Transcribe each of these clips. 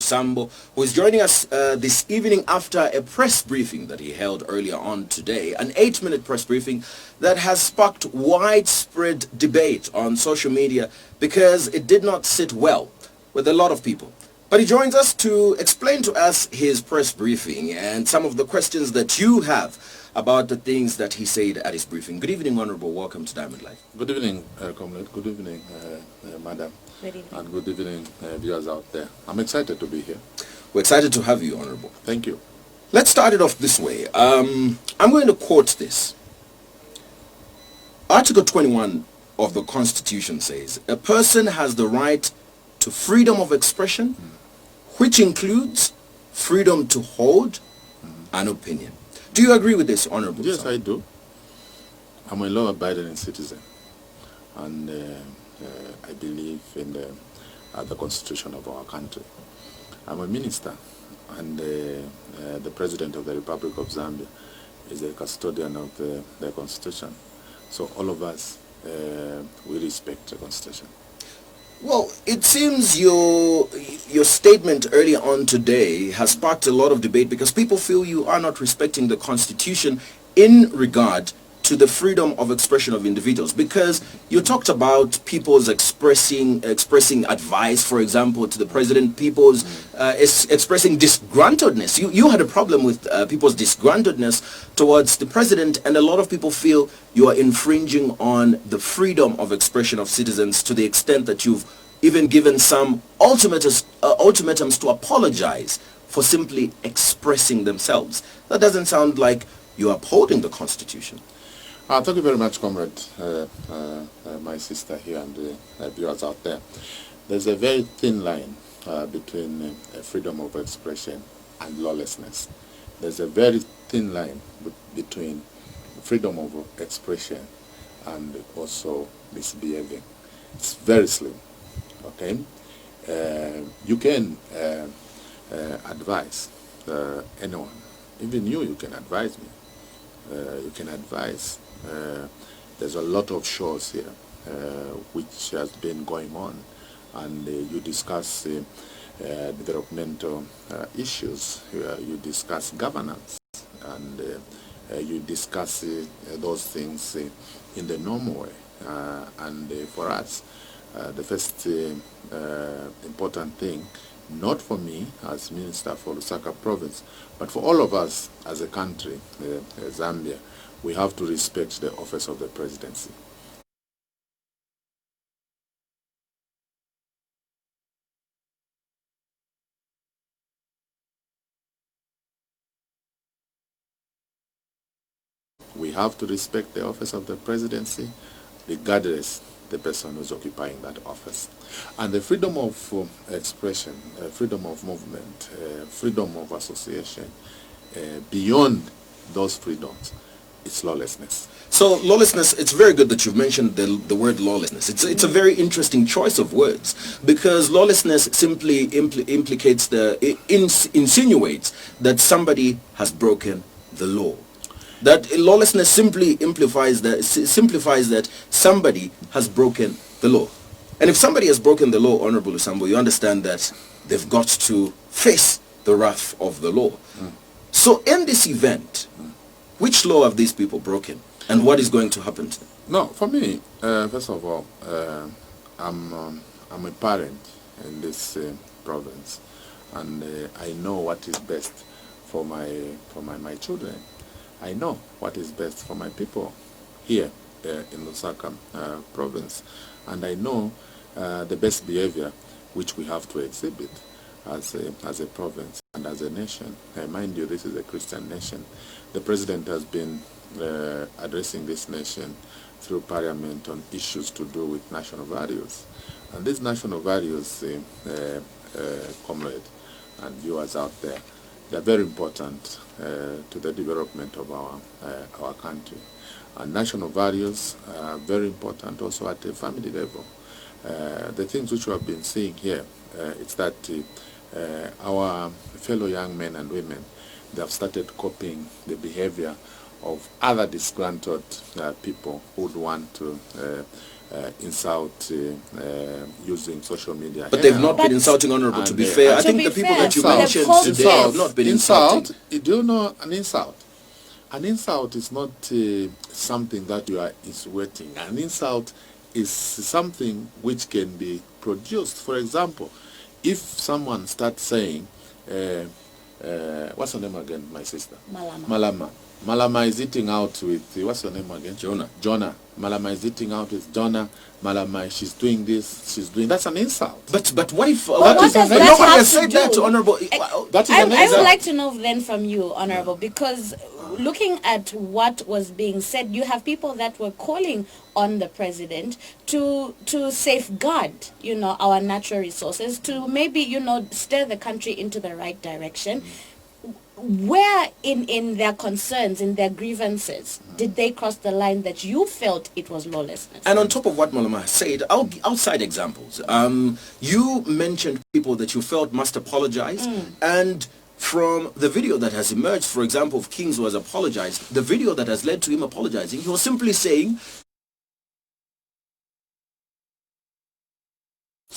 Lusambo, who is joining us this evening after a press briefing that he held earlier on today, an 8-minute press briefing that has sparked widespread debate on social media because it did not sit well with a lot of people. But he joins us to explain to us his press briefing and some of the questions that you have about the things that he said at his briefing. Good evening, Honorable. Welcome to Diamond Life. Good evening, comrade. Good evening, madam. Good evening. And good evening, viewers out there. I'm excited to be here. We're excited to have you, Honorable. Thank you. Let's start it off this way. I'm going to quote this. Article 21 of the Constitution says, a person has the right to freedom of expression, which includes freedom to hold an opinion. Do you agree with this, Honorable? Yes, I do. I'm a law-abiding citizen, and I believe in the Constitution of our country. I'm a minister, and the President of the Republic of Zambia is a custodian of the Constitution. So all of us, we respect the Constitution. Well, it seems your statement earlier on today has sparked a lot of debate because people feel you are not respecting the Constitution in regard to the freedom of expression of individuals, because you talked about people's expressing advice, for example, to the president, people's expressing disgruntledness. You had a problem with people's disgruntledness towards the president, and a lot of people feel you are infringing on the freedom of expression of citizens to the extent that you've even given some ultimatums to apologize for simply expressing themselves. That doesn't sound like you're upholding the Constitution. Thank you very much, comrade, my sister here and the viewers out there. There's a very thin line between freedom of expression and lawlessness. There's a very thin line between freedom of expression and also misbehaving. It's very slim, okay? You can advise anyone. Even you can advise me. You can advise. There's a lot of shows here which has been going on, and you discuss developmental issues, you discuss governance, and you discuss those things in the normal way. And for us, the first important thing, not for me as Minister for Lusaka Province, but for all of us as a country, Zambia, we have to respect the office of the presidency. We have to respect the office of the presidency, regardless the person who's occupying that office. And the freedom of expression, freedom of movement, freedom of association, beyond those freedoms, it's lawlessness. So lawlessness, it's very good that you've mentioned the word lawlessness. It's a very interesting choice of words, because lawlessness simply implicates insinuates that somebody has broken the law. That lawlessness simply simplifies that somebody has broken the law. And if somebody has broken the law, Honorable Lusambo, you understand that they've got to face the wrath of the law. So in this event, which law have these people broken, and what is going to happen to them? No, for me, first of all, I'm a parent in this province, and I know what is best for my children. I know what is best for my people here in Lusaka province, and I know the best behavior which we have to exhibit as a province and as a nation. Mind you, this is a Christian nation. The president has been addressing this nation through parliament on issues to do with national values. And these national values, comrade and viewers out there, they're very important to the development of our country. And national values are very important also at the family level. The things which we have been seeing here, it's that our fellow young men and women, they have started copying the behavior of other disgruntled people who would want to insult using social media. But they've not been insulting, Honorable, to be fair. I think the people that you mentioned today have not been insulting. Do you know an insult? An insult is not something that you are insinuating. An insult is something which can be produced. For example, if someone starts saying, what's her name again, my sister? Malama. Malama is eating out with, what's her name again? Jonah. Malama is eating out with Jonah. Malama, she's doing this, she's doing, that's an insult. But what if what does that nobody have has to said do? that, Honorable? That is I an insult. would like to know then from you, Honorable, because looking at what was being said, you have people that were calling on the president to safeguard, our natural resources, to maybe, steer the country into the right direction. Where in their concerns, in their grievances, did they cross the line that you felt it was lawlessness? And on top of what Malama said, outside examples, you mentioned people that you felt must apologize, and from the video that has emerged, for example, of Kings who has apologized, the video that has led to him apologizing, he was simply saying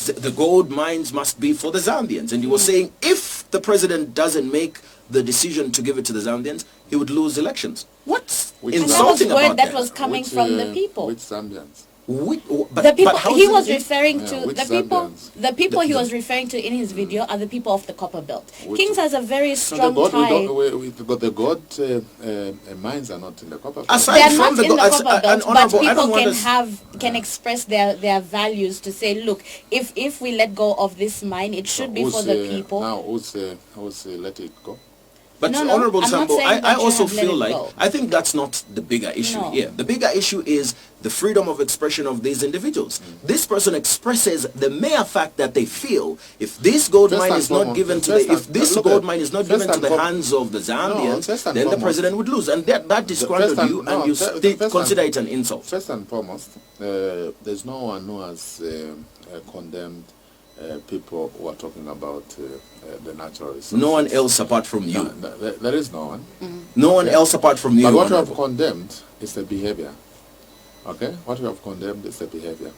the gold mines must be for the Zambians. And he was saying if the president doesn't make the decision to give it to the Zambians, he would lose elections. What's insulting about that? Was coming from the people. Which Zambians? The people he was referring to, the people he The- was referring to in his video are the people of the Copper Belt. Which- Kings has a very No, strong the tie. gold mines are not in the copper. Aside They are from not in the Copper Belt, but Honorable, I don't people want can express their values to say, look, if we let go of this mine, it should be for the people. Now, who's let it go? But No, Honorable I'm not Sambo, saying I that you also have let feel it like, go. I think that's not the bigger issue No. here. The bigger issue is the freedom of expression of these individuals. This person expresses the mere fact that they feel if this gold First mine and is not foremost, given to first the, if and- this look gold at- mine is not first given to and the fore- hands of the Zambians, first and then the foremost- president would lose. And that disgruntled first and- you, no, and you first consider and- it an insult. First and foremost, there's no one who has condemned people who are talking about the natural resources. No one else apart from you. No, there is no one. No one else apart from you. But what we have Honorable. condemned is the behavior. Okay? What we have condemned is the behavior.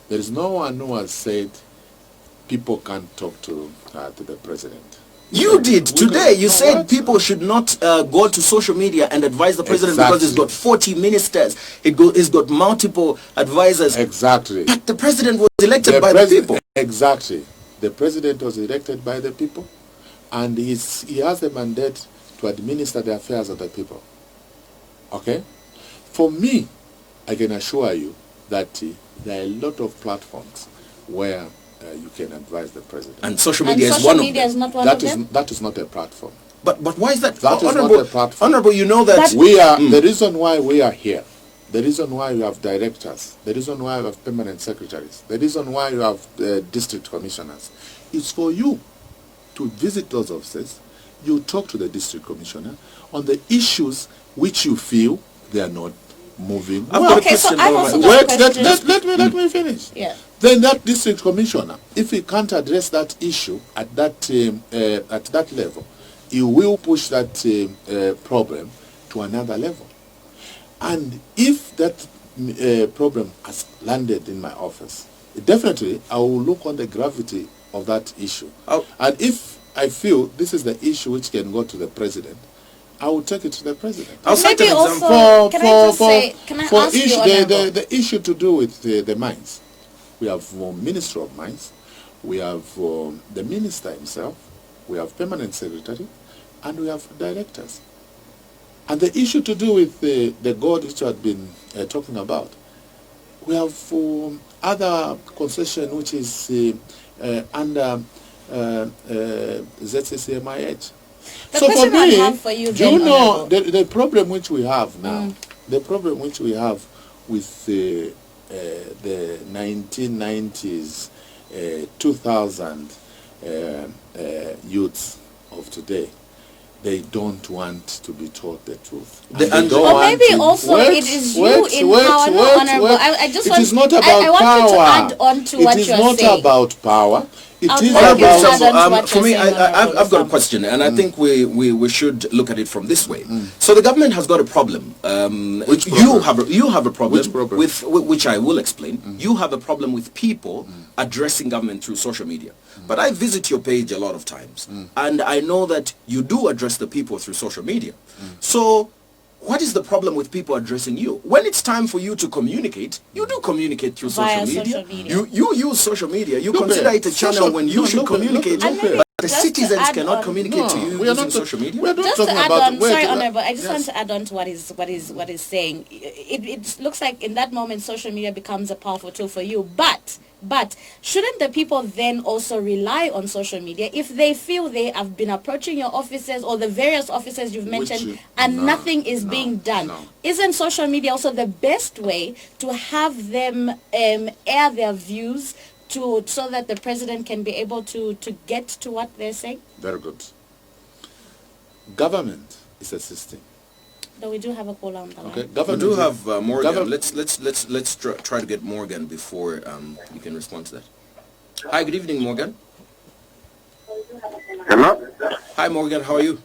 There is no one who has said people can't talk to the president. You did today. You No, said what? people should not go to social media and advise the president because he's Exactly. got 40 ministers. He's got multiple advisors. Exactly. But the president was elected by the people. Exactly. The president was elected by the people, and he has the mandate to administer the affairs of the people. Okay? For me, I can assure you that there are a lot of platforms where you can advise the president. And social And media is social one of media them. is not one of them. That is not a platform. But why is that? That is not Honorable, a platform. Honorable, you know that... We are the reason why we are here. The reason why you have directors, the reason why you have permanent secretaries, the reason why you have district commissioners, is for you to visit those offices. You talk to the district commissioner on the issues which you feel they are not moving. I've got a Okay, so question, I've Bowman. also got a Wait, question. let me finish. Yeah. Then that district commissioner, if he can't address that issue at that level, he will push that problem to another level. And if that problem has landed in my office, definitely I will look on the gravity of that issue. Oh. And if I feel this is the issue which can go to the president, I will take it to the president. I'll cite Maybe an also, example. can I just say, can I ask you, Honorable? the issue to do with the mines, we have Minister of Mines, we have the minister himself, we have permanent secretary, and we have directors. And the issue to do with the gold which I had been talking about, we have other concession which is under ZCCMIH. The So for question I me, have for you do you then, know Honorable. the problem which we have now, the problem which we have with the 1990s, 2000 youths of today, they don't want to be told the truth. Or maybe also it is you in power, no, Honorable. I just want, it is not about I want power. you to add on to what you're saying. It is not about power. It is about... for me, I've got a question, and I think we should look at it from this way. So the government has got a problem. You have a problem, with which I will explain. You have a problem with people addressing government through social media. But I visit your page a lot of times, and I know that you do address the people through social media. So what is the problem with people addressing you? When it's time for you to communicate, you do communicate through social media. You use social media. You consider it a channel when you should communicate. But the citizens cannot communicate to you using social media. Just to add on, sorry, Honorable, I just want to add on to what is saying. It looks like in that moment social media becomes a powerful tool for you, but shouldn't the people then also rely on social media if they feel they have been approaching your offices or the various offices you've mentioned and nothing is being done? Isn't social media also the best way to have them air their views so that the president can be able to get to what they're saying? Very good. Government is a system. No, we do have a caller on the line. Okay, we do have Morgan. Let's try to get Morgan before you can respond to that. Hi, good evening, Morgan. Hello? Hi, Morgan. How are you?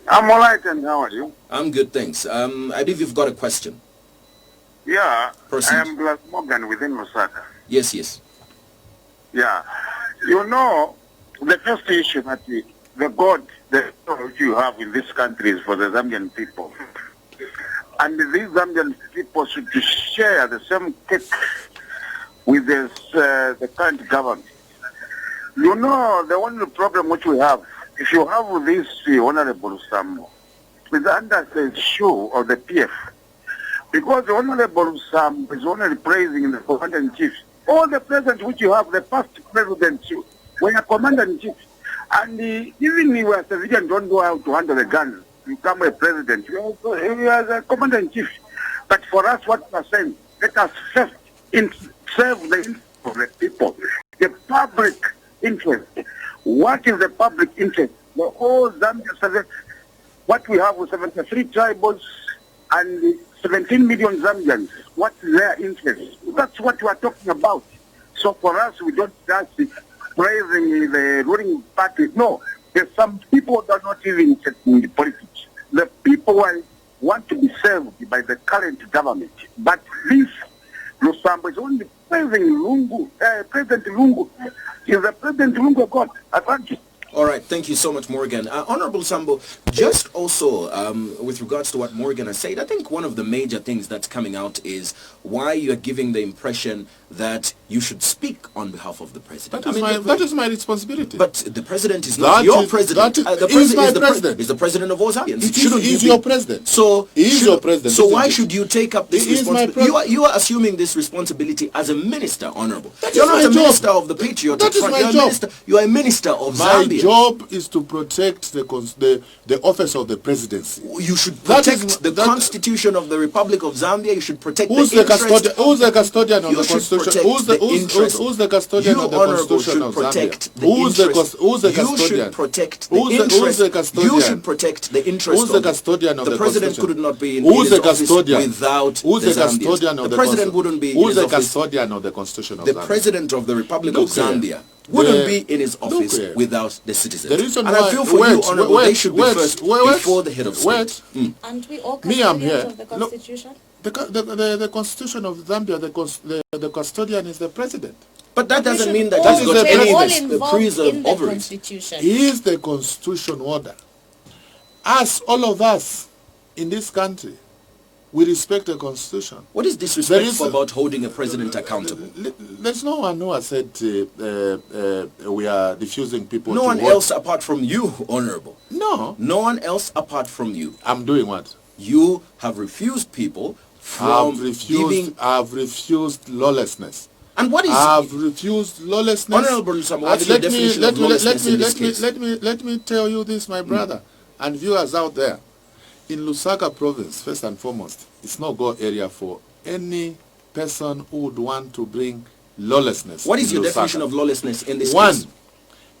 I'm all right, and how are you? I'm good, thanks. I believe you've got a question. Yeah, Proceed. I am Blas Morgan within Lusaka. Yes. Yeah. You know, the first issue that the God which you have in this country is for the Zambian people. And these Zambian people should share the same cake with the current government. You know, the only problem which we have, if you have this Honorable Lusambo, is under the shoe of the PF. Because the Honorable Lusambo is only praising the Commander-in-Chief. All the presidents which you have, the past presidents, were Commander-in-Chief. And even if we are civilians don't go out to handle the guns, you become a president, you are the Commander-in-Chief. But for us, what we are saying, let us first serve the interest of the people, the public interest. What is the public interest? The whole Zambia, what we have with 73 tribals and 17 million Zambians, what's their interest? That's what we are talking about. So for us, we don't just praising the ruling party. No, there's some people that are not even interested in the politics. The people want to be served by the current government. But this Lusambo is only praising Lungu. President Lungu is the President Lungu God. Advantage. All right, thank you so much, Morgan. Honorable Sambo, just also with regards to what Morgan has said, I think one of the major things that's coming out is why you are giving the impression that you should speak on behalf of the president. That is my responsibility. But the president is not your president. The president is the president of all Zambians. He's your president. So he is your president. So why should you take up this responsibility? You are assuming this responsibility as a minister, Honorable. You're not a minister of the Patriotic Front. That is my job. You are a minister of Zambia. My job is to protect the office of the presidency. You should protect the Constitution of the Republic of Zambia. You should protect who's the custodian of the Constitution? Who's the custodian of the Constitution of Zambia? Who's the custodian? You should protect the interest. You should protect the interest. Who's the custodian of the Constitution? The president could not be in his office without the Zambians. The president wouldn't be in his office. Who's the custodian of the Constitution of Zambia? The president of the Republic of Zambia wouldn't be in his office without the citizens. And I feel for you, Honorable, they should be first before the head of state. Aren't we all custodians of the Constitution? The Constitution of Zambia, the custodian is the president. But that doesn't mean that he's got any preserve over it. He is the constitution holder. As all of us in this country, we respect the Constitution. What is disrespectful about holding a president accountable? There's no one who has said we are refusing people. No one else apart from you, Honorable. No. No one else apart from you. I'm doing what? You have refused people from giving... I've refused lawlessness. And what is... I've refused lawlessness. Honorable Lusambo, what's your definition of lawlessness in this case? Let me tell you this, my brother, and viewers out there. In Lusaka province, first and foremost, it's no go area for any person who would want to bring lawlessness. What is your definition of lawlessness in this case? One,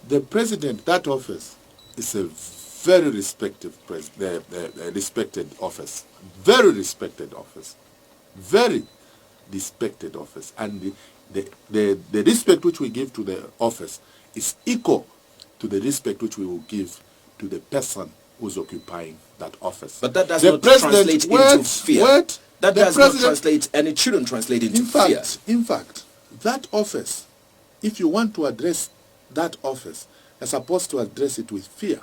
the president, that office, is a very respected respected office, very respected office, very respected office, and the respect which we give to the office is equal to the respect which we will give to the person who's occupying that office. But that does not translate into fear. That does not translate, and it shouldn't translate into fear. In fact, that office, if you want to address that office, you're supposed to address it with fear.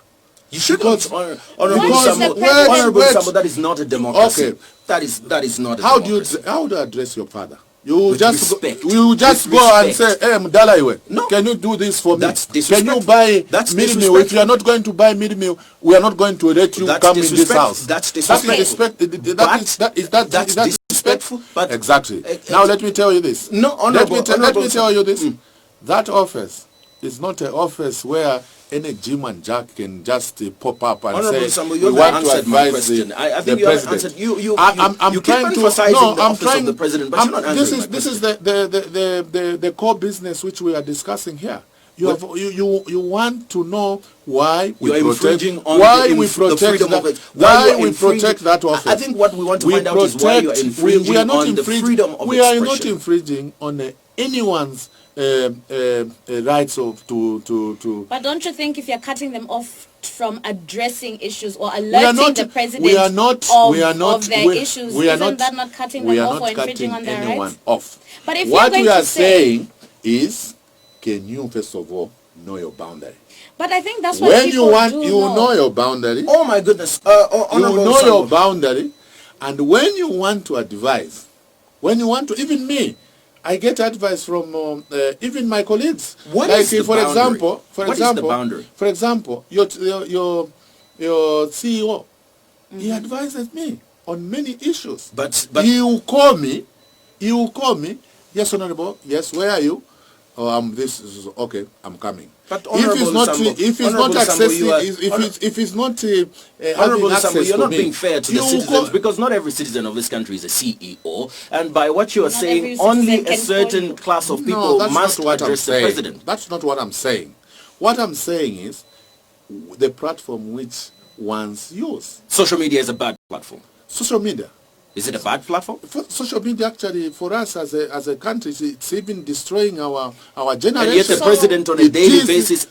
You shouldn't, Honorable Lusambo, that is not a democracy. Okay. That is not a democracy. How do you address your father? You just respect. go and say, hey, Mdalaiwe, no. Can you do this for me? That's disrespectful. Can you buy That's meal meal? If you are not going to buy meal meal, we are not going to let you come in this house. That's disrespectful. That's disrespectful. But exactly. Now let me tell you this. No, Honorable, let me tell you this. That office is not an office where any Jim and Jack can just pop up and Honorable say, Lusambo, we want to advise I think you haven't answered. You keep trying emphasizing to, no, the office of the president, but you're not answering this is the core business which we are discussing here. You want to know why we protect that office. I think what we want to find out is why you are infringing on the freedom of expression. We are not infringing on anyone's rights to. But don't you think if you're cutting them off from addressing issues or alerting the president of their issues, isn't that not cutting them off or infringing on their rights? But if what we are saying is, can you first of all know your boundary? But I think that's what you know your boundary. Oh my goodness! You know your boundary, and when you want to advise, even me, I get advice from even my colleagues. What is the boundary? For example, your CEO, he advises me on many issues. But he will call me. Yes, Honorable. Yes, where are you? Oh, this is okay. I'm coming. But if it's not Honorable Lusambo, you're not being fair to the citizens, because not every citizen of this country is a CEO, and by what you are saying, only a certain class of people must address the president. That's not what I'm saying. What I'm saying is the platform which ones use. Social media is a bad platform. Social media. Is it a bad platform? Social media, actually, for us as a country, it's even destroying our generation. And yet the president on a daily basis,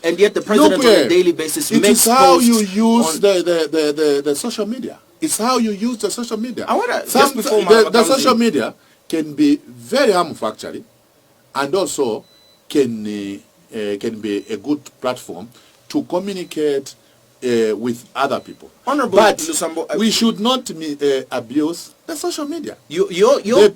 makes posts. It's how you use the social media. It's how you use the social media. The social media can be very harmful, actually, and also can be a good platform to communicate with other people. Honorable but Lusambo, we should not abuse the social media. The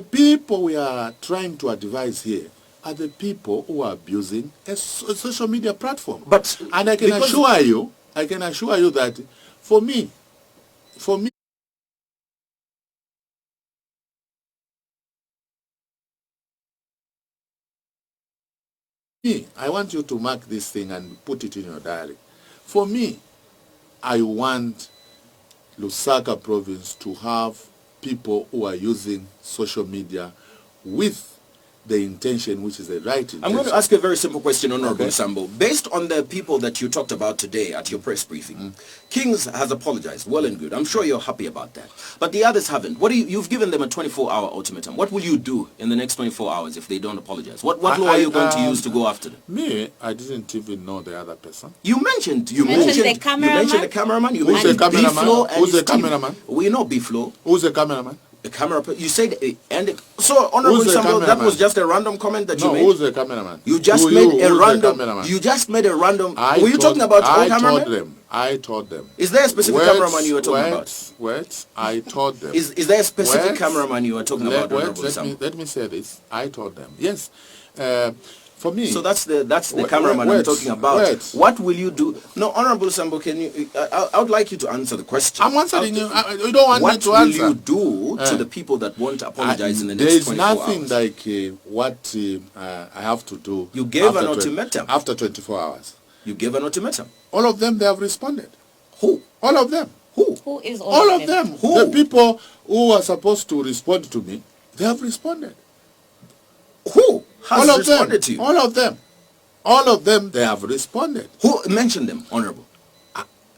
people we are trying to advise here are the people who are abusing a social media platform. And I can assure you that for me, I want you to mark this thing and put it in your diary. For me, I want Lusaka province to have people who are using social media with the intention, which is the right intention. I'm going to ask you a very simple question, Honorable Lusambo. Based on the people that you talked about today at your press briefing, Kings has apologized, well and good. I'm sure you're happy about that. But the others haven't. You've given them a 24-hour ultimatum. What will you do in the next 24 hours if they don't apologize? What law are you going to use to go after them? Me, I didn't even know the other person. You mentioned the cameraman. Who's the cameraman? Who's the cameraman? We know B-Flow. Who's the cameraman? The camera, you said, so Honorable Lusambo, that was just a random comment that you made. Who's the cameraman? You just made a random. Were you talking about all cameramen? I told them. Is there a specific cameraman you were talking about? I told them. Is there a specific cameraman you were talking about, Honorable Lusambo? Let me say this. I told them. Yes. For me. So that's the cameraman I'm talking about. What will you do? No, Honorable Lusambo, can you? I would like you to answer the question. I'm answering you. You don't want me to answer. What will you do to the people that won't apologize in the next 24 hours? There is nothing like what I have to do. You gave an ultimatum. After 24 hours. You gave an ultimatum. All of them, they have responded. Who? All of them. Who is all of them? Who? The people who are supposed to respond to me, they have responded. Who has responded to you? All of them. All of them, they have responded. Who mentioned them, Honorable?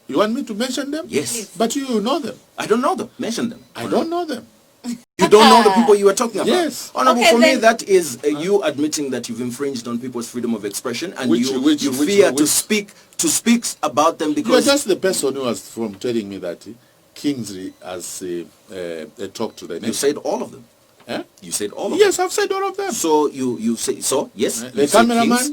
You want me to mention them? Yes. But you know them. I don't know them. Mention them. I don't know them. You don't know the people you were talking about? Yes. Honorable, Okay, for me, then- that is you admitting that you've infringed on people's freedom of expression, and you fear to speak about them You're because... just the person who was from telling me that Kingsley has talked to the nation. You said all of them. Eh? You said all of them. Yes, I've said all of them. So you say so? Yes. The you said cameraman? Kings.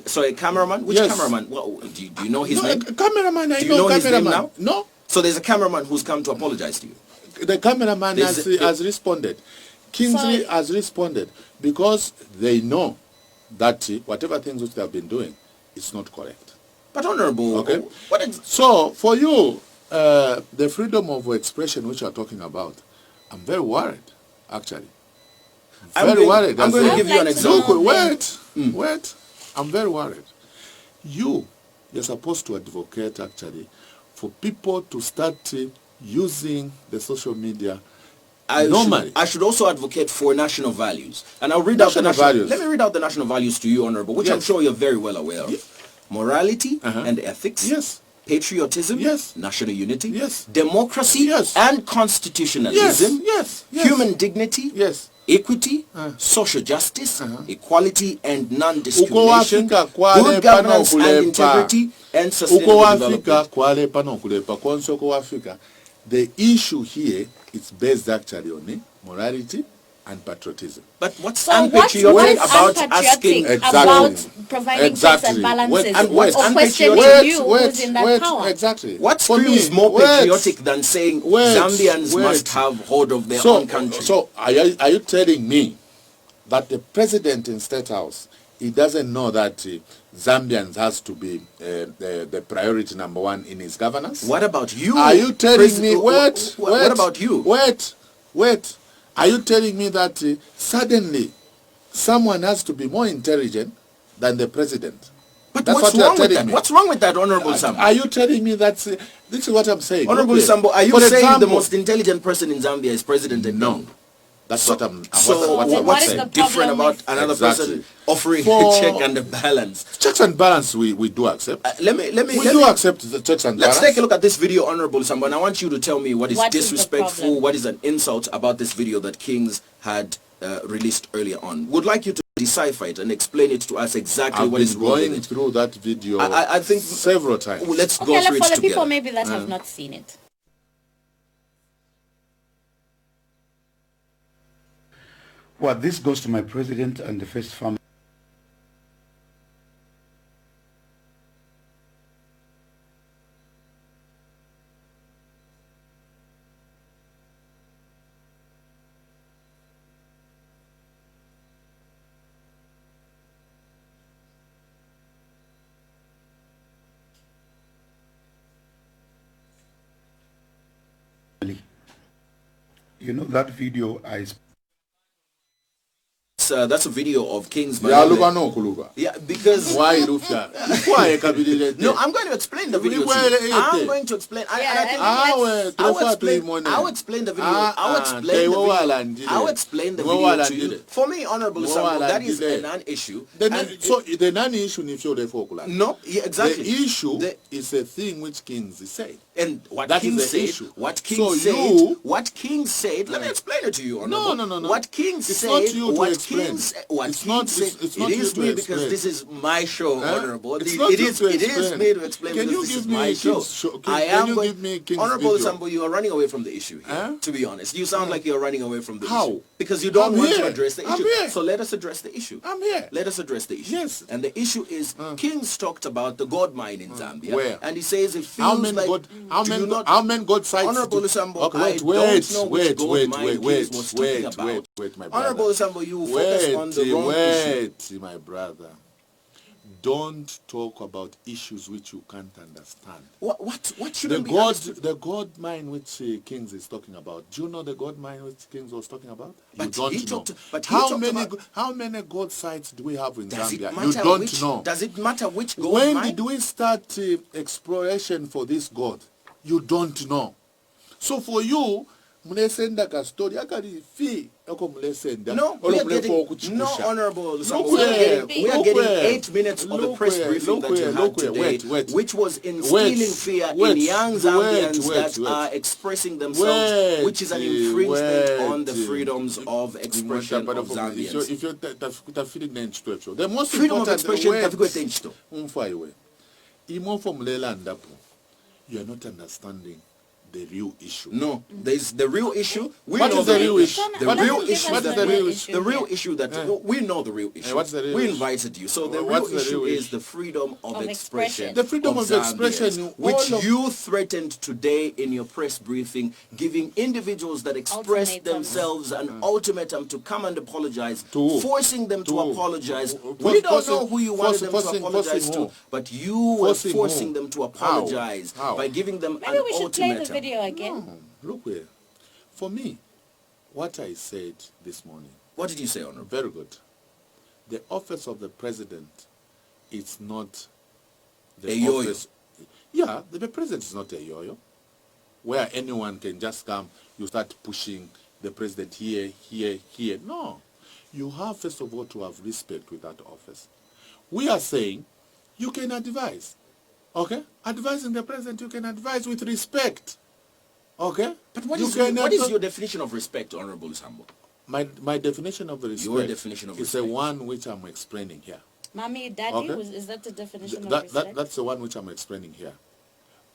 So a cameraman? Which Yes. cameraman? Well, do you know his No, name? a cameraman, I Do you know know his name cameraman. now? No. So there's a cameraman who's come to apologize to you. The cameraman has responded. Kingsley So- has responded because they know that whatever things which they have been doing is not correct. But Honorable, Okay. what So for you, the freedom of expression which you are talking about, I'm very worried, actually. I'm going to give you an I'd like to example. know- Wait. I'm very worried. You're supposed to advocate, actually, for people to start using the social media normally. I should also advocate for national values. And I'll read out the National national values. Let me read out the national values to you, Honorable, which I'm Yes. sure you're very well aware of. Morality and ethics. Yes. Patriotism. Yes. National unity. Yes. Democracy. Yes. And constitutionalism. Yes. Human dignity. Yes. Equity, social justice, equality and non-discrimination, Uko wafika kwale good governance pano and kulepa. integrity, and Uko sustainable wafika development. kwale pano kulepa. Konso uko wafika. The issue here is based actually on morality and patriotism. But what's So unpatriotic what's about unpatriotic asking... about providing checks and balances or questioning you who's in that power? Exactly. What For screams me, more wait, patriotic than saying Zambians wait. must have hold of their So, own country? so are you telling me that the president in State House, he doesn't know that Zambians has to be the priority number one in his governance? What about you? Are you telling me, What about you? Wait. Are you telling me that suddenly someone has to be more intelligent than the president? But That's what's what wrong you're with telling that? me. What's wrong with that, Honorable Sambo? Are you telling me that this is what I'm saying? Honorable Okay. Sambo, are you For saying example, the most intelligent person in Zambia is President and No. That's what I'm So Then what is the different problem about with- another Exactly. person offering For- a check and a balance? Checks and balance we do accept. Let me We do accept the checks and Let's balance. take a look at this video, Honorable Sambo, and I want you to tell me what is What is the disrespectful, problem? what is an insult about this video that Kings had released earlier on. Would like you to decipher it and explain it to us exactly I've what is been wrong with going it. through that video I think several times. Let's go Okay, through it for the together. people maybe that have not seen it. Well, this goes to my president and the first family. You know that video that's a video of Kings. Ya luba no kuluba. Yeah, because... Why Rufia? Why kabili? No, I'm going to explain the video to you. I'm going to explain. I'll explain the video. I'll explain the video to you. For me, Honorable Sambo, that is a non-issue. So the non-issue ni fyo defokula. No, yeah, exactly. The issue is a thing which Kings said. And what That King is the said, issue. what King So said, you- what King said, let me explain it to you, Honorable. No. What King It's said, not you to what explain. King said, what It's King not- said, it's not it you is to me explain. because this is my show, Honorable. It's It not you is to me explain. to explain Can because you this give is me my show. King's show? Can I you am give going, me King's Honorable video? Sambo, you are running away from the issue here, to be honest. You sound like you're running away from the How? issue. Because you don't I'm want to here. address the I'm issue. here. So let us address the issue. I'm here. Let us address the issue. Yes. And the issue is Kings talked about the gold mine in Zambia. Where? And he says it feels How many like... how many God sites? Honorable Lusambo, Okay, I don't know which gold mine Kings was talking about. wait, my brother. Honorable Lusambo, you focus on the wrong issue. Wait, my brother. Don't talk about issues which you can't understand. What shouldn't be understood? The gold mine which Kings is talking about. Do you know the gold mine which Kings was talking about? But you don't he know. talked- but he how talked many about- how many gold sites do we have in Does it Zambia? matter You don't which, know. Does it matter which gold When mine? did we start exploration for this gold? You don't know. So for you, mulesenda ka story akali fi oko mulesenda No, we are getting, no, Honorable Lusambo, we are getting 8 minutes of the press briefing that you had today, which was instilling fear in young Zambians that are expressing themselves, which is an infringement on the freedoms of expression of Zambians. If you're feeling the most Freedom of important expression, you are not understanding the real issue. no, there's the real issue. What is the real issue? The real issue. What is the real issue? The real issue that we know the real issue. What's the real we issue? invited you. So the real What's the issue real is issue? the freedom of expression. The freedom of expression, Zambians, which you threatened today in your press briefing, giving individuals that expressed Ultimatum. themselves an ultimatum to come and apologize, To- forcing them to to- apologize. forcing- We don't know who you wanted them to forcing apologize to, who? but you were Forcing forcing who? them to How? apologize How? by giving them Maybe an we should play the ultimatum. video again. No, look here. For me, what I said this morning, What did you say, Honorable? very good. The office of the president is not the A yo-yo. office. Yeah, the president is not a yo-yo, where anyone can just come, you start pushing the president here, here, here. No. You have, first of all, to have respect with that office. We are saying you can advise. Okay? Advising the president, you can advise with respect. Okay? But what You is, can what is advi- your definition of respect, Honorable Lusambo? my definition of respect Your definition of is the respect. one which I'm explaining here. Mommy, daddy, Okay. is that the definition of That, respect? that's the one which I'm explaining here.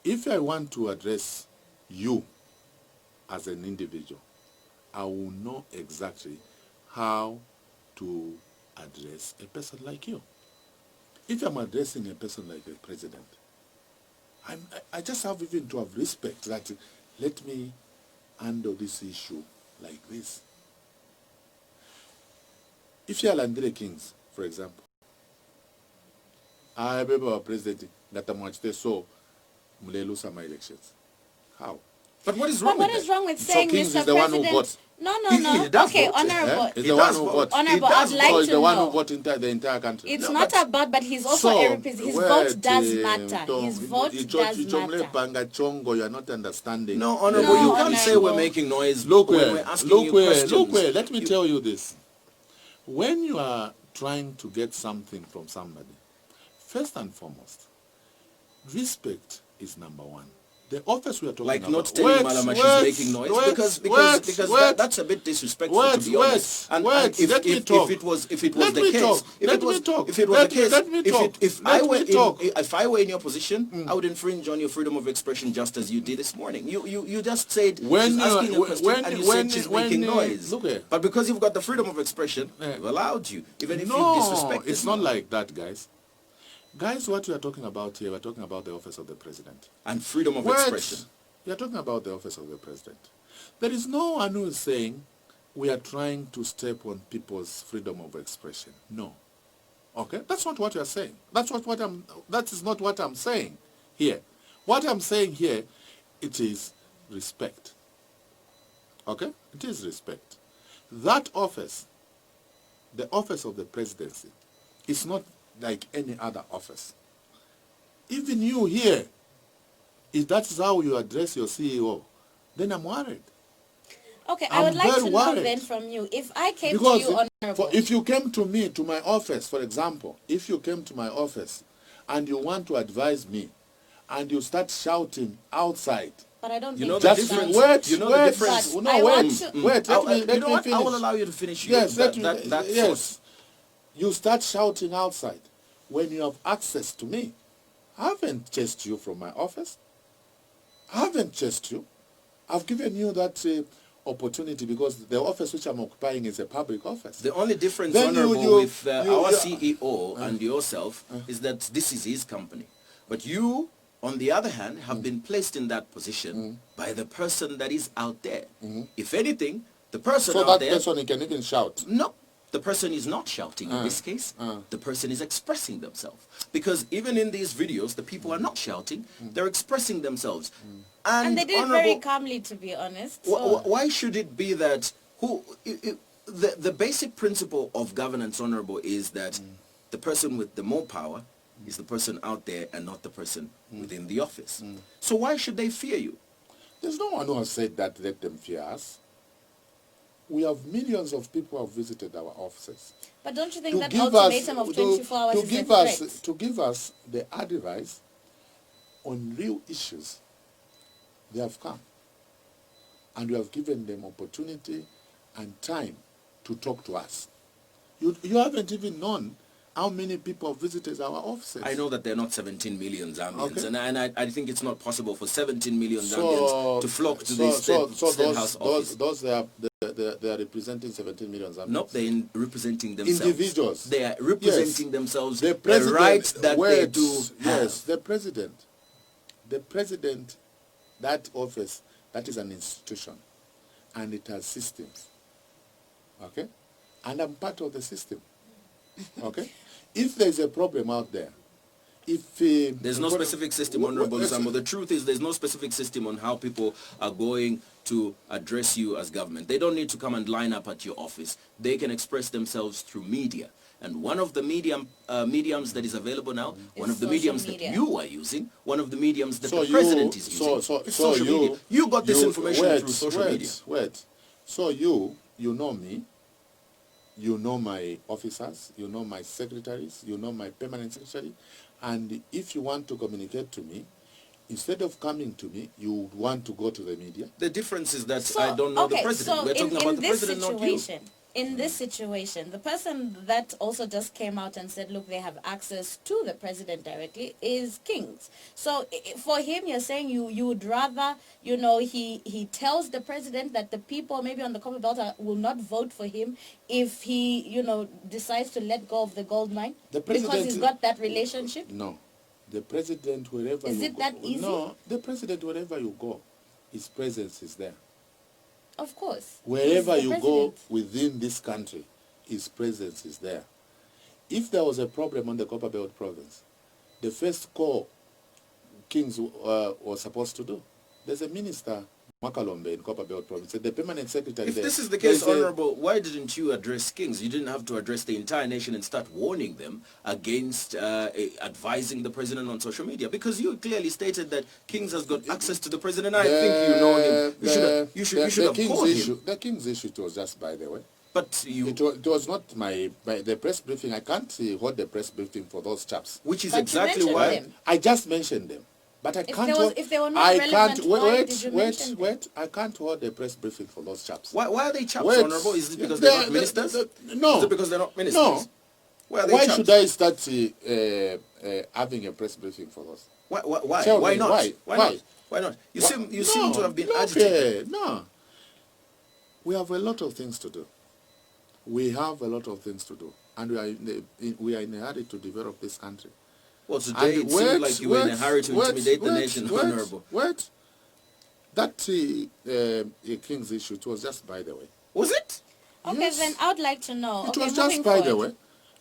If I want to address you as an individual, I will know exactly how to address a person like you. If I'm addressing a person like the president, I just have even to have respect that let me handle this issue like this. If you are Landry Kings, for example, I remember our president that I'm watching so Lusambo elections. How? But what is But wrong what with is that? wrong with So saying, Kings Mr. is the one who President? votes. No, no, He no. does Okay, vote. honorable. He's He the one does who vote. votes. Honorable, He does I'd like So to he's the one who know. votes the entire country. It's No, not but- about, but he's also a representative. His vote does matter. His vote does matter. Chongo, you are not understanding. No, Honorable, No, you can't say Honorable. we're making noise Look when where, we're asking look you where, questions. look where. Let me tell you this. When you are trying to get something from somebody, first and foremost, respect is number one. The office we are talking Like about. not telling Malama she's making noise because that's a bit disrespectful, to be honest. And if let me if talk. it was the Let me case, talk. if Let it was me talk. if it was Let the me- case, let me talk. if I were in your position, I would infringe on your freedom of expression just as you did this morning. You just said When she's you- asking a question when- and you when- said she's when, making noise. look here. But because you've got the freedom of expression, we've allowed you, even if you disrespect. It's not like that, guys. Guys, what we are talking about here, we're talking about the office of the president. And freedom of Wait, expression. you're talking about the office of the president. There is no one who is saying we are trying to step on people's freedom of expression. No. Okay? That's not what you're saying. That is not what I'm saying here. What I'm saying here, it is respect. Okay? It is respect. That office, the office of the presidency, is not like any other office. Even you here, if that's how you address your CEO, then I'm worried. Okay, I would I'm like very to know worried. then from you, if I came Because to you, honorable. if you came to me, to my office, for example, if you came to my office and you want to advise me and you start shouting outside, But I don't You think know that's the just difference. done. wait, You know the wait, difference. But no, I wait, want to- wait, I let me will finish. allow you to finish Yes, that yes. thought. You start shouting outside when you have access to me. I haven't chased you from my office. I haven't chased you. I've given you that opportunity because the office which I'm occupying is a public office. The only difference, Then Honorable, with our you- CEO and yourself is that this is his company. But you, on the other hand, have been placed in that position by the person that is out there. If anything, the person So out that there... person he can even shout. No, the person is not shouting in this case. The person is expressing themselves. Because even in these videos, the people are not shouting. They're expressing themselves. And they did it very Honorable, calmly, to be honest. why should it be that the basic principle of governance, Honorable, is that the person with the more power is the person out there and not the person within the office. So why should they fear you? There's no one who has said that let them fear us. We have millions of people who have visited our offices. But don't you think To that give ultimatum us- of 24 hours to is give a us threat? to give us the advice on real issues? They have come, and we have given them opportunity and time to talk to us. You haven't even known how many people have visited our offices. I know that there are not 17 million Zambians, Okay. and I think it's not possible for 17 million Zambians to flock to the State House office. Those they are representing 17 million Zambians. No, they're representing themselves. Individuals. They are representing themselves. The The rights that they do Yes, have. the president, that office, that is an institution, and it has systems. Okay, and I'm part of the system. Okay, if there is a problem out there, if There's no specific system, Honorable Lusambo. The truth is there's no specific system on how people are going to address you as government. They don't need to come and line up at your office. They can express themselves through media. And one of the mediums that is available now, one of the social mediums media. that you are using, one of the mediums that So the president is using, so is social media. You got this information through social media. So you know me, you know my officers, you know my secretaries, you know my permanent secretary, and if you want to communicate to me, instead of coming to me, you would want to go to the media. The difference is that So, I don't know okay, the president. so We're talking about the president, not you. In this situation, the person that also just came out and said, look, they have access to the president directly is Kings. So for him, you're saying you would rather, he tells the president that the people maybe on the Copper Belt will not vote for him if he, decides to let go of the gold mine? Because he's got that relationship? No. The president, wherever Is you it go. that easy? No, the president, wherever you go, his presence is there. Of course. Wherever He's the you go president. within this country, his presence is there. If there was a problem on the Copper Belt province, the first call Kings was supposed to do, there's a minister, Makalombe, in Copper Belt province, the permanent secretary If there. this is the case, there's a- Honorable, why didn't you address Kings? You didn't have to address the entire nation and start warning them against advising the president on social media, because you clearly stated that Kings has got access to the president. I think you know him. You should have called him. The King's issue, it was just by the way. But you, It was not the press briefing. I can't hold the press briefing for those chaps. which is But you exactly mentioned why. them. I just mentioned them. But I can't if they were not relevant, why did you mention them? wait. I can't hold a press briefing for those chaps. Why are they chaps, Wait. Honorable? Is it because they're not ministers? No. Is it because they're not ministers? No. Why are they Why chaps? should I start having a press briefing for those? Why? Tell Why me, not? why? Not? Why not? You seem to have been agitated. No. We have a lot of things to do. We have a lot of things to do. And we are in a hurry to develop this country. Well, today it seemed like you were in a hurry to intimidate the nation, Honorable. That King's issue, it was just by the way. Was it? Okay, Yes. then I would like to know. It okay, was just moving by the forward. way.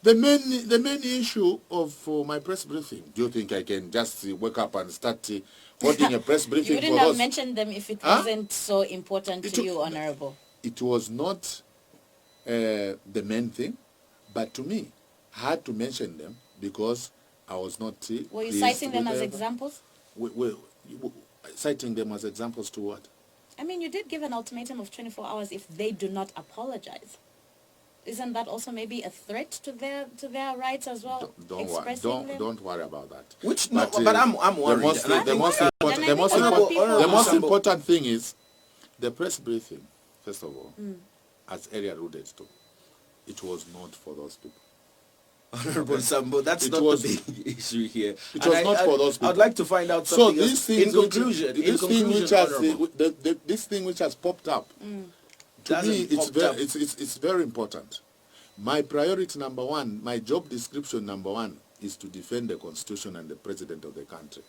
The main issue of my press briefing, do you think I can just wake up and start holding a press You briefing wouldn't for have those? mentioned them if it Huh? wasn't so important It to wa- you, Honorable. It was not the main thing, but to me, I had to mention them because I was not Were you pleased citing them with as them. examples? Citing them as examples to what? I mean, you did give an ultimatum of 24 hours if they do not apologize. Isn't that also maybe a threat to their rights as well? Expressing them? Don't worry about that. But I'm worried. The most Honorable- important thing is the press briefing. First of all, as earlier alluded to, it was not for those people. Honorable Sambo, that's It not was- the big issue here. It was not for those people. I'd like to find out So something these else. things, In conclusion, Honorable, this thing which has popped up, to Doesn't me, it's popped up. it's very important. My priority number one, my job description number one, is to defend the Constitution and the President of the country.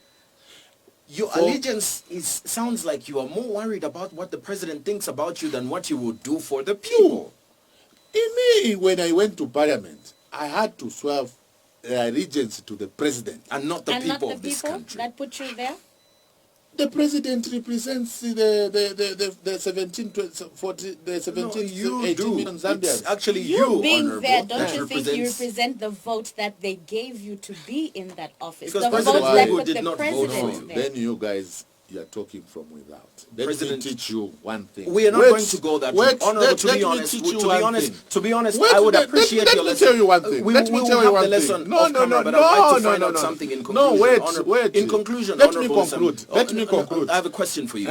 Your allegiance sounds like you are more worried about what the president thinks about you than what you would do for the people. When I went to Parliament, I had to swear allegiance to the President. And not the And people not of the this people country. that put you there? The President represents the 17, 40, the 17, you 18 do. million Zambians. It's actually You you, being Honorable, there, don't that you think you represents- represent the vote that they gave you to be in that office? Because the President vote that Lusambo put did the not vote president for you. there. Then you guys you are talking from without. Let President, me teach you one thing. We are not going to go that route. Honorable, to be honest, I would appreciate your lesson. Let me tell you one thing. We will have the lesson off camera, but I'd like to find out something in conclusion. No, wait. In conclusion, let me conclude. Let me conclude. I have a question for you.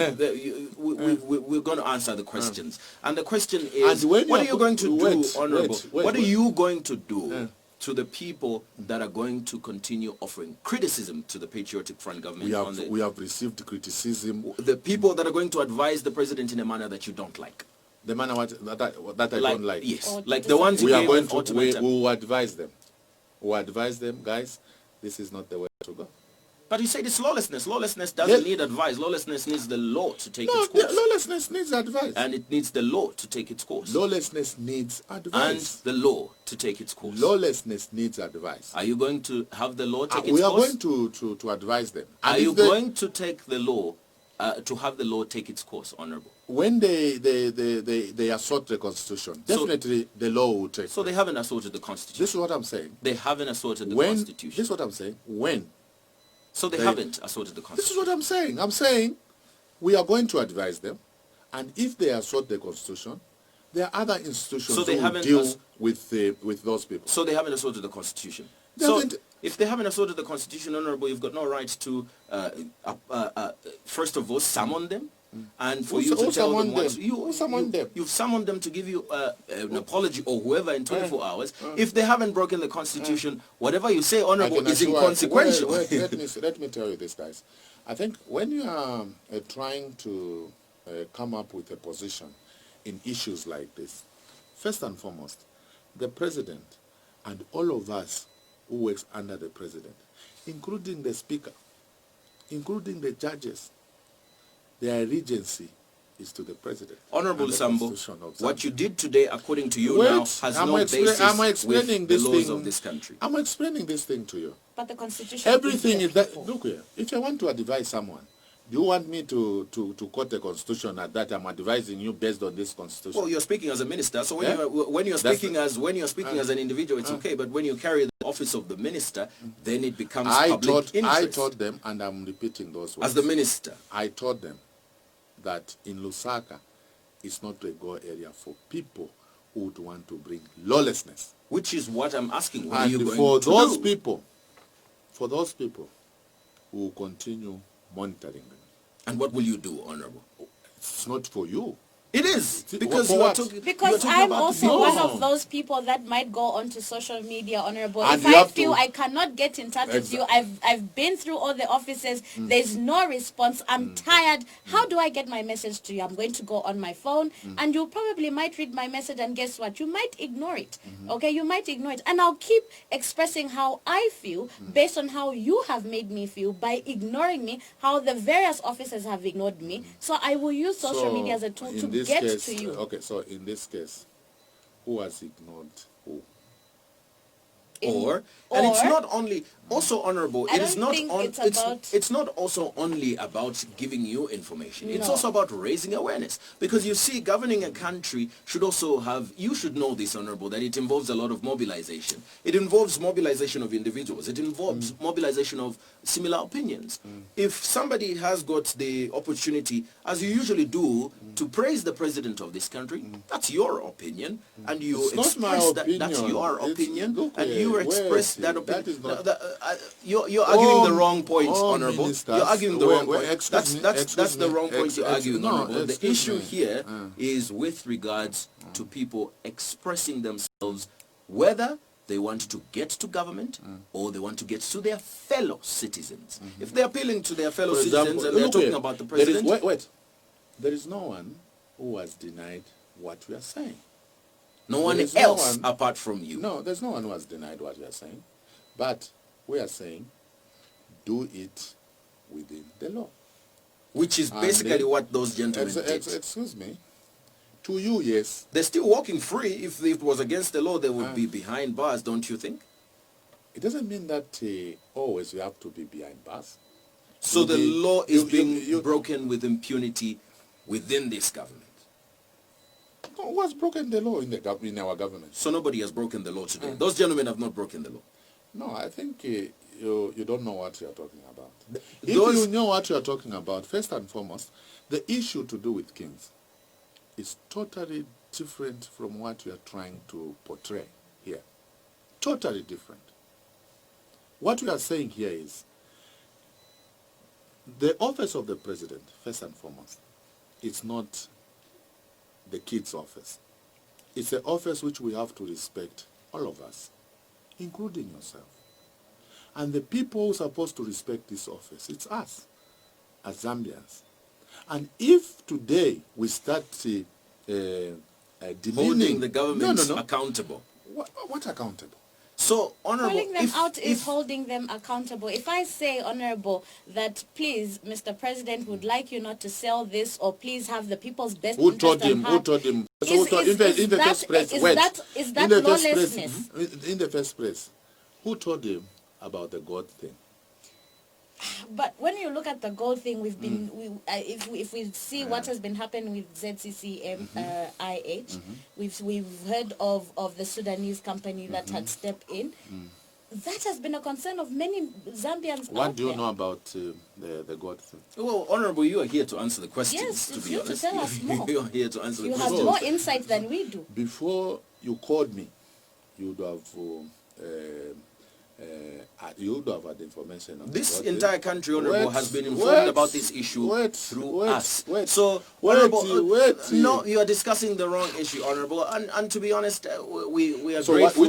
We're going to answer the questions. And the question is, what are you going to do, Honorable? What are you going to do to the people that are going to continue offering criticism to the Patriotic Front government? We have received criticism. The people that are going to advise the president in a manner that you don't like. The manner that I don't like. Yes, like the ones you we are gave going an to. ultimatum. We will advise them. We will advise them, guys. This is not the way to go. But you said it's lawlessness. Lawlessness doesn't need advice. Lawlessness needs the law to take its course. Lawlessness needs advice. And it needs the law to take its course. Lawlessness needs advice. And the law to take its course. Lawlessness needs advice. Are you going to have the law take its course? We are going to advise them. Are you going to take the law, to have the law take its course, Honorable? When they assert the Constitution, definitely the law will take. So they haven't assaulted the Constitution. This is what I'm saying. They haven't assaulted the Constitution. This is what I'm saying. When? So they haven't assaulted the Constitution. This is what I'm saying. I'm saying we are going to advise them, and if they assert the Constitution, there are other institutions who will deal with those people. So they haven't assaulted the Constitution. If they haven't assaulted the Constitution, Honorable, you've got no right to, first of all, summon them. And for you to tell them what you've summoned them to give you an apology, or whoever, in 24 hours. If they haven't broken the Constitution, whatever you say, Honorable, is inconsequential. Let me tell you this, guys. I think when you are trying to come up with a position in issues like this, first and foremost, the president and all of us who works under the president, including the speaker, including the judges, their regency is to the president. Honorable Lusambo, what you did today, according to you now, has no basis with the laws of this country. I'm explaining this thing to you. But the Constitution... Everything is that... Look here, if I want to advise someone, do you want me to quote the Constitution at that I'm advising you based on this Constitution? Well, you're speaking as a minister, so when you're speaking as an individual, it's okay. But when you carry the office of the minister, then it becomes public interest. I told them, and I'm repeating those words. As the minister, I told them that in Lusaka, it's not a go area for people who would want to bring lawlessness. Which is what I'm asking. What and are you going for to those do? people, for those people, who will continue monitoring them. And what will you do, Honorable? It's not for you. It is, because I'm also one of those people that might go onto social media, Honorable. And if I feel I cannot get in touch with you, I've been through all the offices, there's no response, I'm tired, how do I get my message to you? I'm going to go on my phone, and you probably might read my message, and guess what? You might ignore it, okay? You might ignore it, and I'll keep expressing how I feel based on how you have made me feel by ignoring me, how the various officers have ignored me, so I will use social media as a tool to get to you. Okay, so in this case, who has ignored who? And it's not only also, Honorable, it's not also only about giving you information. It's also about raising awareness, because you see, governing a country should also have, you should know this, Honorable, that it involves a lot of mobilization. It involves mobilization of individuals. It involves mobilization of similar opinions. If somebody has got the opportunity, as you usually do, to praise the president of this country, that's your opinion, and you express that's your opinion, and you express that opinion. You're arguing the wrong point, Honorable. You're arguing the wrong point. That's the wrong point you're arguing, Honorable. The issue here is with regards to people expressing themselves, whether they want to get to government or they want to get to their fellow citizens. If they're appealing to their fellow citizens and they're talking about the president... Wait. There is no one who has denied what we are saying. No one else apart from you. No, there's no one who has denied what we are saying. But we are saying, do it within the law. Which is basically what those gentlemen did. Excuse me. To you, yes. They're still walking free. If it was against the law, they would be behind bars, don't you think? It doesn't mean that always you have to be behind bars. So the law is being broken with impunity within this government. Who has broken the law in our government? So nobody has broken the law today. Those gentlemen have not broken the law. No, I think you don't know what you are talking about. If you know what you are talking about, first and foremost, the issue to do with kings is totally different from what you are trying to portray here. Totally different. What we are saying here is the office of the president, first and foremost, is not the kid's office. It's an office which we have to respect, all of us, including yourself. And the people who are supposed to respect this office, it's us, as Zambians. And if today we start holding the government accountable. What accountable? So, Honorable, calling them out is holding them accountable. If I say, Honorable, that please, Mr. President, would like you not to sell this, or please have the people's best Who interest told at him? heart. Who told him? Is that lawlessness? In the first place, who told him about the God thing? But when you look at the gold thing, we've been, if we see what has been happening with ZCCM we've heard of the Sudanese company that had stepped in. That has been a concern of many Zambians. What do you know about the God thing? Well, Honorable, you are here to answer the questions. Yes, to it's be you honest, to tell us more. you are here to answer the You questions. have more insight than we do. Before you called me, you would have had information on This God entire thing. country, Honorable, has been informed about this issue through us. So, Honorable, no, you are discussing the wrong issue, Honorable. And to be honest, we are So grateful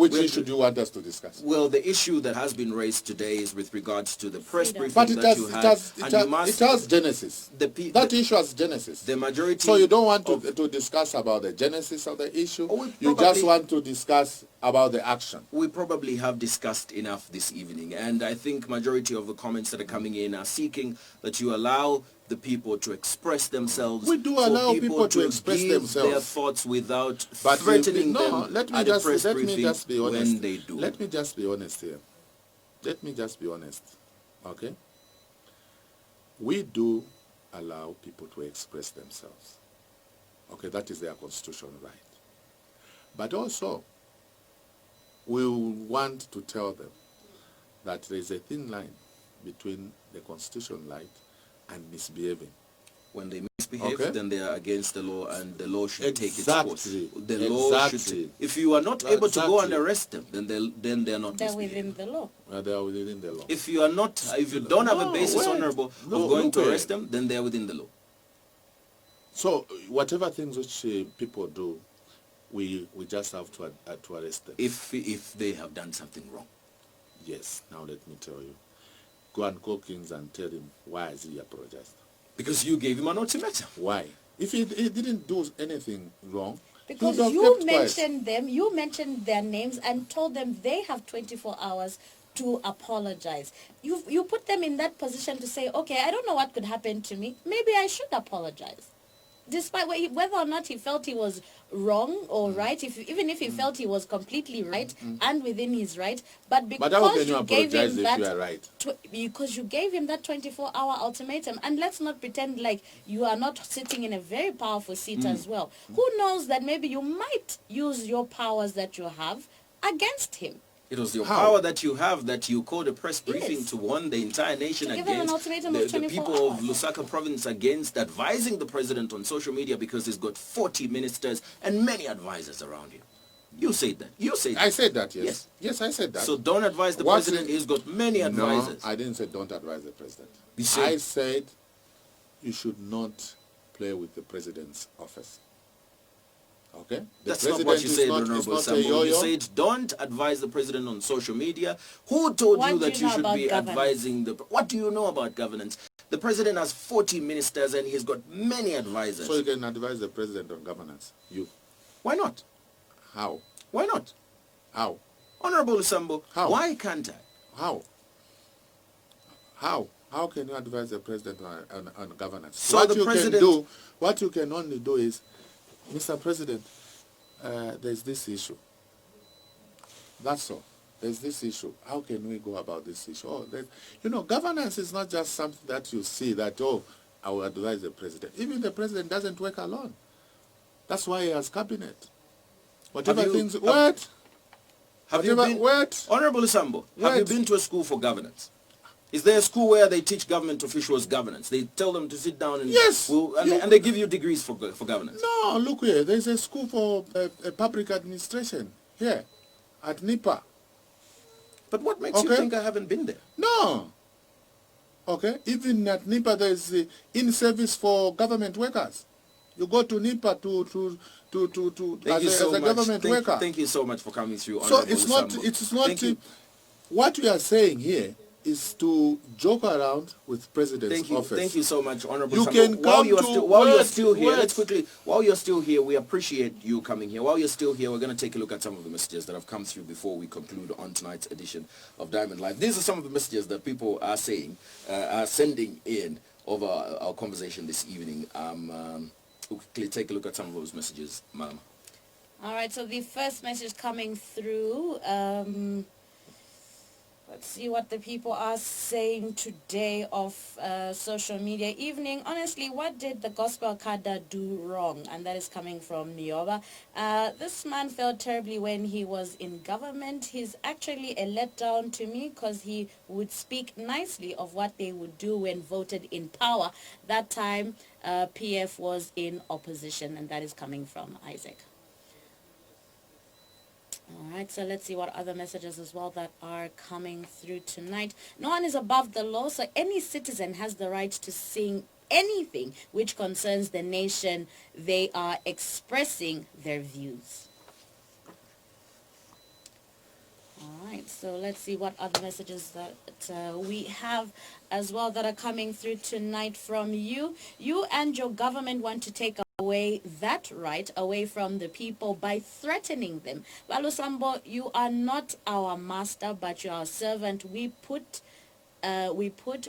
which issue do you want us to discuss? Well, the issue that has been raised today is with regards to the press briefing But that you had. it has genesis. That issue has genesis. The majority. So you don't want to discuss about the genesis of the issue. You just want to discuss about the action. We probably have discussed enough this evening, and I think majority of the comments that are coming in are seeking that you allow the people to express themselves. We do allow people to express themselves. Their thoughts without them threatening them at a press let briefing me just be honest. when they do. Let me just be honest here. Let me just be honest. Okay? We do allow people to express themselves. Okay, that is their constitutional right. But also, we want to tell them that there is a thin line between the constitutional right and misbehaving. When they misbehave, then they are against the law, and the law should take its course. The law should. If you are not able to go and arrest them, then they are not. They're within the law. They are within the law. If you are not, if you don't have a basis, Honorable, of going to arrest them, then they are within the law. So whatever things which people do, we just have to arrest them. If they have done something wrong. Yes. Now let me tell you. Go and call Kings and tell him why has he apologized. Because you gave him an ultimatum. Why? If he didn't do anything wrong, because you mentioned them, you mentioned their names and told them they have 24 hours to apologize. You put them in that position to say, okay, I don't know what could happen to me. Maybe I should apologize. Despite whether or not he felt he was wrong or right, even if he felt he was completely right and within his right, but because you gave him that, because you gave him that 24-hour ultimatum, and let's not pretend like you are not sitting in a very powerful seat as well. Who knows that maybe you might use your powers that you have against him. It was your power that you have that you called a press briefing to warn the entire nation against the people of Lusaka province against advising the president on social media because he's got 40 ministers and many advisors around him. You said that. You said that. I said that, yes. Yes, I said that. So don't advise the president. He's got many advisors. No, I didn't say don't advise the president. I said you should not play with the president's office. Okay? That's not what you said, Honorable Sambo. You said don't advise the president on social media. Who told you that you should be advising the... What do you know about governance? The president has 40 ministers and he's got many advisors. So you can advise the president on governance? You? Why not? How? Why not? How? Honorable Lusambo, how? Why can't I? How? How can you advise the president on governance? So what you can only do is, Mr. President, there's this issue. That's all. There's this issue. How can we go about this issue? Governance is not just something that you see that, I will advise the president. Even the president doesn't work alone. That's why he has cabinet. Whatever things... Honorable Lusambo, have you been to a school for governance? Is there a school where they teach government officials governance? They tell them to sit down and Yes. and they give you degrees for governance. No, look here. There's a school for public administration here at NIPA. But what makes you think I haven't been there? No. Okay. Even at NIPA, there's in-service for government workers. You go to NIPA as a government worker. Thank you so much for coming through. So it's not. What we are saying here is to joke around with president's office. Thank you so much, Honorable You Sambo. can come while you're still here, let's quickly, while you're still here, we appreciate you coming here. While you're still here, we're going to take a look at some of the messages that have come through before we conclude on tonight's edition of Diamond Live. These are some of the messages that people are saying, are sending in over our conversation this evening. We'll quickly take a look at some of those messages, Mama. All right, so the first message coming through, let's see what the people are saying today of social media. Evening, honestly, what did the Gospel Kada do wrong? And that is coming from Nioba. This man failed terribly when he was in government. He's actually a letdown to me because he would speak nicely of what they would do when voted in power. That time, PF was in opposition, and that is coming from Isaac. All right, so let's see what other messages as well that are coming through tonight. No one is above the law, so any citizen has the right to sing anything which concerns the nation. They are expressing their views. All right, so let's see what other messages that we have as well that are coming through tonight from you. You and your government want to take away that right away from the people by threatening them. Lusambo, you are not our master, but you are our servant. We put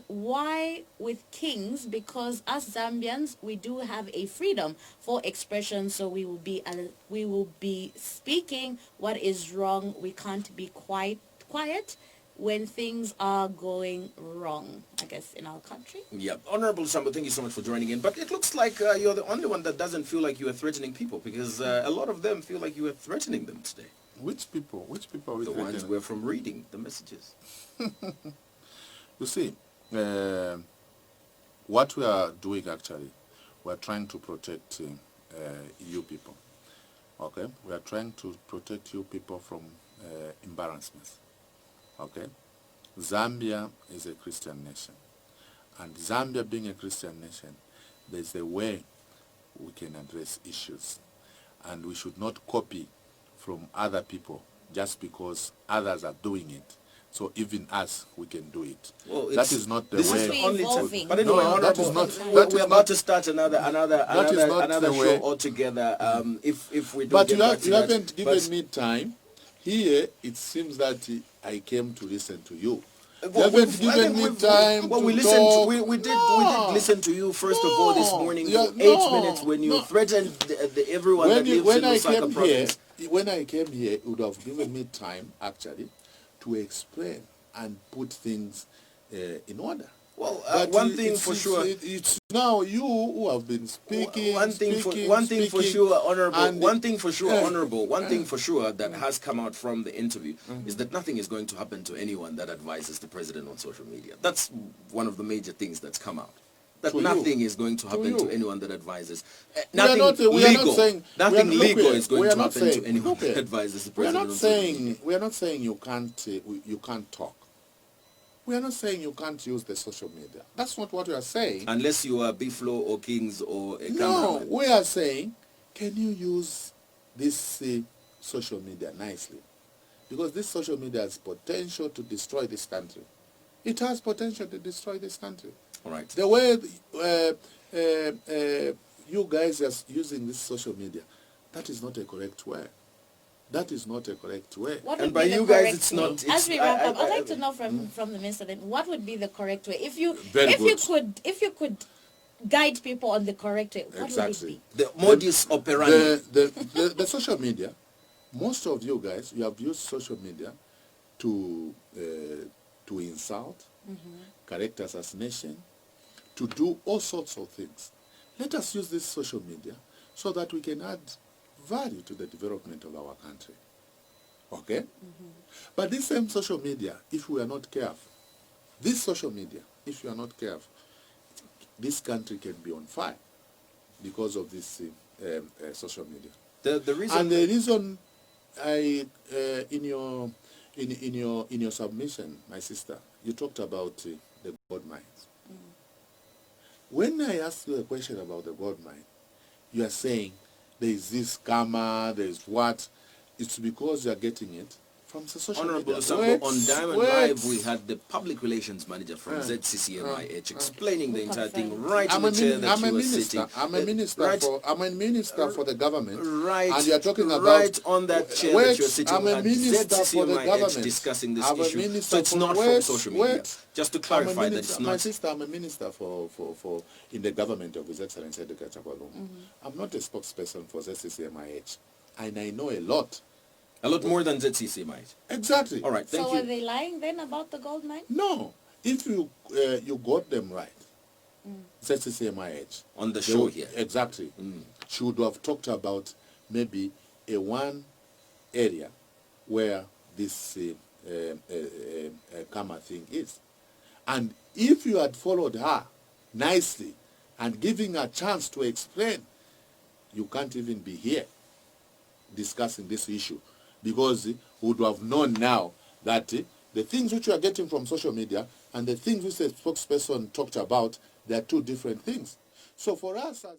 why with kings, because us Zambians, we do have a freedom for expression, so we will be speaking what is wrong. We can't be quiet when things are going wrong, I guess, in our country. Yeah, Honorable Sambo, thank you so much for joining in. But it looks like you're the only one that doesn't feel like you are threatening people, because a lot of them feel like you are threatening them today. Which people? Which people are we The threatening? ones we're from reading the messages. You see, what we are doing actually, we are trying to protect you people. Okay, we are trying to protect you people from embarrassments. Okay, Zambia is a Christian nation, and Zambia being a Christian nation, there's a way we can address issues, and we should not copy from other people just because others are doing it. So even us, we can do it. Well, that is not the this way. Is the only evolving. But anyway, No, that is Honorable, not. we're about to start another the show way. altogether. If we don't But get you, back to you that. haven't given me time. Here, it seems that I came to listen to you. You haven't given me time well, to we listened. talk. We did No. listen to you first of all this morning Yeah, for 8 no, minutes when you no. threatened everyone that lives When in I Lusaka came province. here, when I came here, it would have given me time actually to explain and put things in order. Well, But one thing for sure. It's now you who have been speaking. One thing for speaking, sure, honorable. and- One thing for sure, honorable. One thing for sure that has come out from the interview is that nothing is going to happen to anyone that advises the president on social media. That's one of the major things that's come out. That To nothing you. is going to happen to anyone that advises. We are Nothing not legal. saying Nothing we are- look legal here, is going we to are not happen to saying- anyone look that here, advises the We are president not on social media. saying you can't talk. We are not saying you can't use the social media. That's not what we are saying. Unless you are Biflo or Kings or a No, cameraman. we are saying, can you use this social media nicely? Because this social media has potential to destroy this country. It has potential to destroy this country. All right. The way you guys are using this social media, that is not a correct way. That is not a correct way. What And would by be the you guys, correct it's way? not- As we wrap up, I'd like to I- know from the minister then, what would be the correct way? If you Very if you could guide people on the correct way, what Exactly. would it be? The modus operandi. The social media, most of you guys, you have used social media to insult, character assassination, to do all sorts of things. Let us use this social media so that we can add value to the development of our country. Okay? But this same social media, if we are not careful, This social media, if you are not careful, this country can be on fire because of this social media. The reason... And the reason I, in your submission, my sister, you talked about the gold mines. When I asked you a question about the gold mine, you are saying there is this karma, there is what. It's because you are getting it from the social Honorable media. Lusambo, on Diamond Live, we had the public relations manager from ZCCMIH explaining the entire thing right in the chair that you were sitting. I'm a minister for the government. Right. And you are talking about... Right on that chair that you are sitting. I'm a minister for the government. Discussing this issue. So it's not from social media. Just to clarify that it's not... My sister, I'm a minister for in the government of His Excellency Edgar Chagwalungu. I'm not a spokesperson for ZCCMIH. And I know a lot. A lot more than ZCC might. Exactly. All right, thank you. So were they lying then about the gold mine? No. If you got them right, ZCCMIH. On the show here. Exactly. Should have talked about maybe one area where this karma thing is. And if you had followed her nicely and giving her a chance to explain, you can't even be here discussing this issue, because we would have known now that the things which you are getting from social media and the things which the spokesperson talked about, they are two different things. So for us as